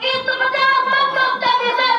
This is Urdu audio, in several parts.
2150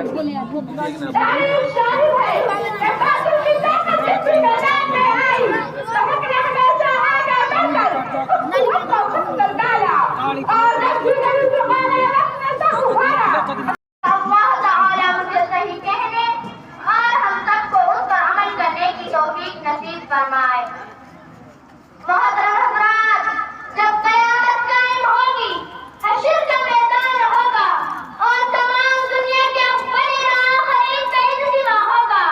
اللہ تعالیٰ مجھے صحیح کہنے اور ہم سب کو اس پر عمل کرنے کی توفیق نصیب فرمائے۔ محترم حضرات، جب قیامت قائم ہوگی، حشر کا میدان ہوگا اور تمام دنیا کے اولین و آخرین کا اجتماع ہوگا،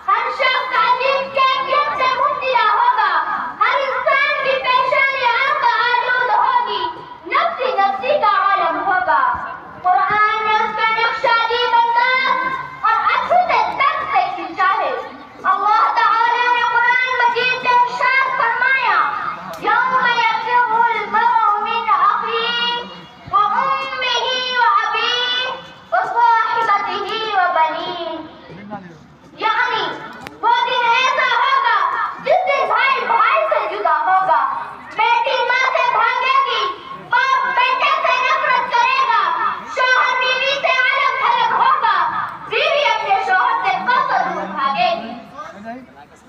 ہر شخص عجیب کیفیت سے مبتلا ہوگا، ہر انسان کی پیشانی آگ کا آلود ہوگی، نفسی نفسی کا عالم ہوگا۔ قرآن نے اس کا نقشہ عجیب انداز اور اچھے سے تک سے کھینچا ہے۔ اللہ تعالیٰ نے قرآن مجید میں ارشاد فرمایا، یوم یفر المرء من اخیہ وامہ وابیہ وصاحبتہ وبنیہ، یعنی وہ دن ایسا ہوگا جس دن بھائی بھائی سے جدا ہوگا، بیٹی ماں سے بھاگے گی، باپ بیٹے سے نفرت کرے گا، شوہر بیوی سے الگ تھلگ ہوگا، بیوی اپنے شوہر سے قصد دور بھاگے گی۔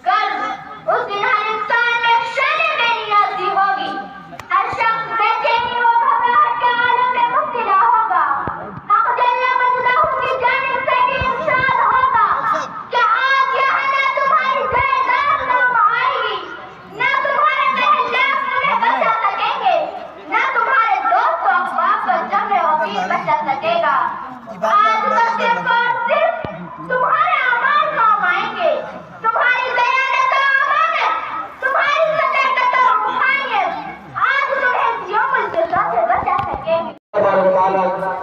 قرض اس دن ہر انسان میں شان بے نیازی ہوگی، ہر شخص بے چینی و گھبراہٹ کے عالم میں مبتلا ہوگا۔ حق جل مجدہ کی جانب سے بھی ارشاد ہوگا کہ آج یہاں نہ تمہاری جائیداد کام آئے گی، نہ تمہارے محلات تمہیں بچا سکیں گے، نہ تمہارے دوست و احباب کا جمع وفیر بچا سکے گا۔ آج تو صرف اور صرف تمہارے اعمال کام آئیں گے، تمہاری دیانت و امانت، تمہاری صداقت و روحانیت آج تمہیں یوم الجزا سے بچا سکیں گے۔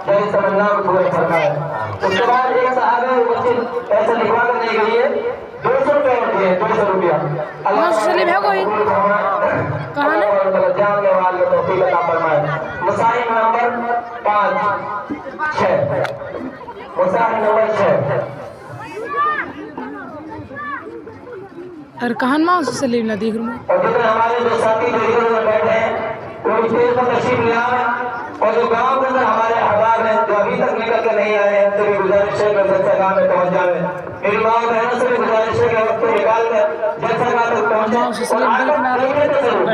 جیسے تمنا کو پورا فرمائے۔ اس کے بعد ایک صحابہ مسجد پیسے لکھوا کر نہیں گئی ہے، 200 روپے ہوتی ہے، 200 روپیہ۔ اللہ سلیم ہے کوئی کہاں ہے؟ جاننے والے توفیق عطا فرمائے۔ مسائل نمبر 5-6، مسائل نمبر 6۔ ارکان ماں سے سلیم نہ دیکھ رہا اور جتنے ہمارے جو ساتھی جو ادھر ادھر بیٹھے ہیں وہ اسٹیج پر تشریف لے آئیں، اور جو گاؤں کے اندر ہمارے احباب ہیں جو ابھی تک نکل کے نہیں آئے ہیں، ان سے بھی گزارش ہے کہ جلسہ گاہ میں پہنچ جائیں۔ میری ماں اور بہنوں سے بھی گزارش ہے کہ وقت کو نکال کر جلسہ گاہ تک پہنچیں اور آ کر دیکھیں تو ضرور۔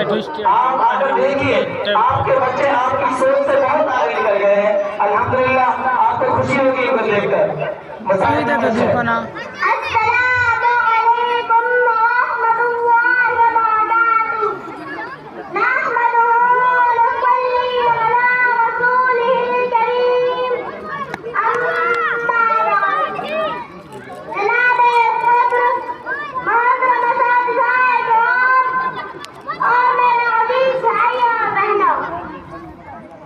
آپ آ کر دیکھیے، آپ کے بچے آپ کی سوچ سے بہت آگے نکل گئے ہیں، الحمدللہ آپ کو خوشی ہوگی ان کو دیکھ کر۔ مسائل نمبر 6۔ السلام علیکم ورحمۃ اللہ وبرکاتہ۔ نحمدہ ونصلی علی رسولہ الکریم، اما بعد۔ جناب صدر، محترم اساتذہ کرام اور میرے عزیز بھائیوں اور بہنوں،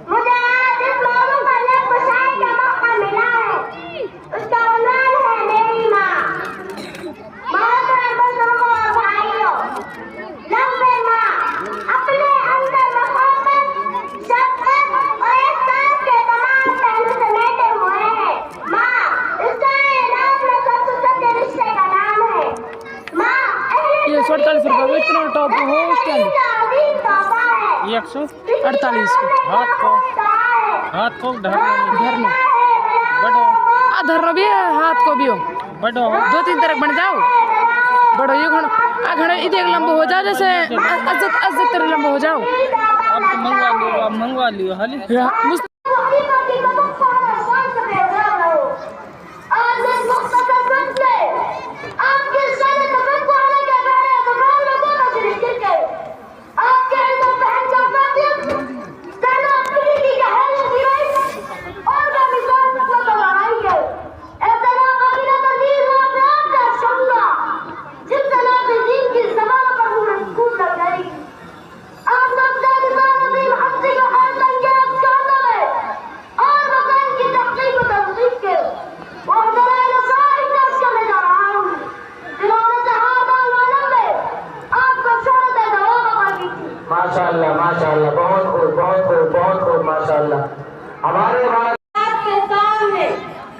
مجھے آج اس موضوع پر لب گشائی کا موقع ملا ہے۔ اس کا عنوان ہے میری ماں۔ محترم بزرگوں اور بھائیوں، لفظ ماں اپنے اندر محبت، شفقت اور احساس کے تمام پہلو سمیٹے ہوئے ہیں۔ ماں اس کائنات میں سب سے سچے رشتے کا نام ہے۔ ماں یہ 48 روپے وہ اتنا ٹاپ ہو اس کے اندر عظیم تحفہ ہے۔ 148 کے ہاتھ کو دھرنا دھرنا بھی ہے، ہاتھ کو بھی ہو، 2-3 طرح بن جاؤ بڑو یہ گھڑ ادھر ایک لمبو ہو جاؤ، جیسے عزت طرح لمبو ہو جاؤ۔ اب تو منگوا لیو حالی۔ ماشاءاللہ ماشاءاللہ، بہت خوب بہت خوب بہت خوب ماشاءاللہ۔ ہمارے کے سامنے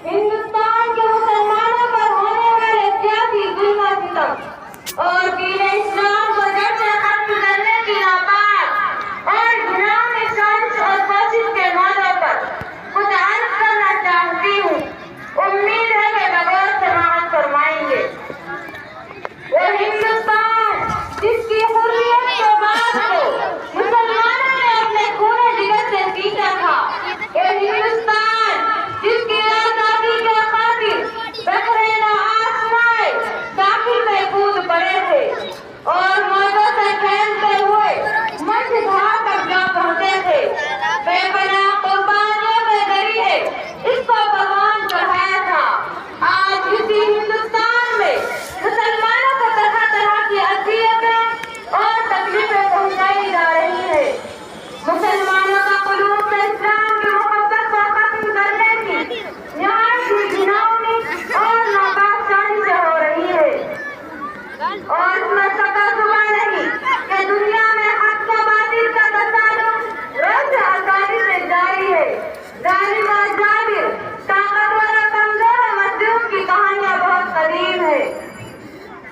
ہندوستان کے مسلمانوں پر ہونے والے سیاسی ظلم و ستم اور دین اسلام کو جڑ سے ختم کرنے کی ناکام اور گناہ میں سازش اور کوشش کے موضوع پر کچھ عرض کرنا چاہتی ہوں۔ امید ہے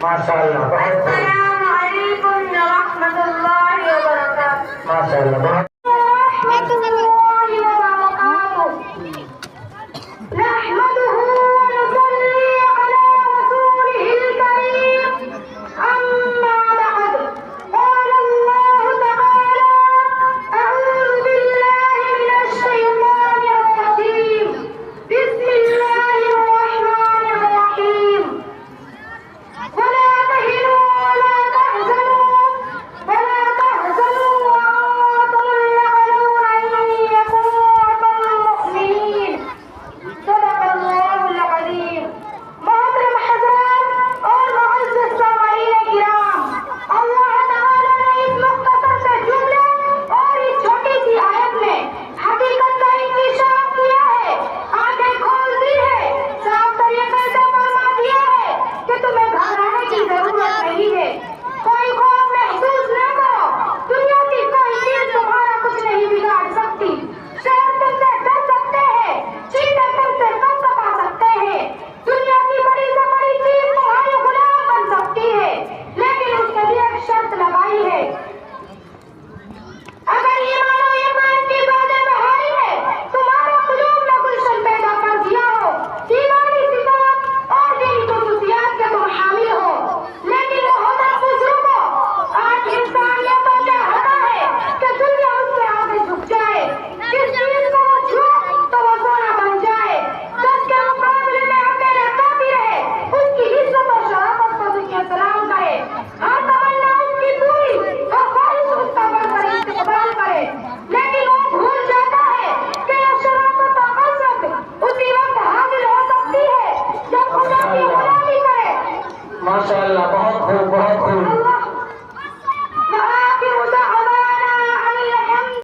ماشاءاللہ، السلام علیکم ورحمۃ اللہ وبرکاتہ. ماشاءاللہ.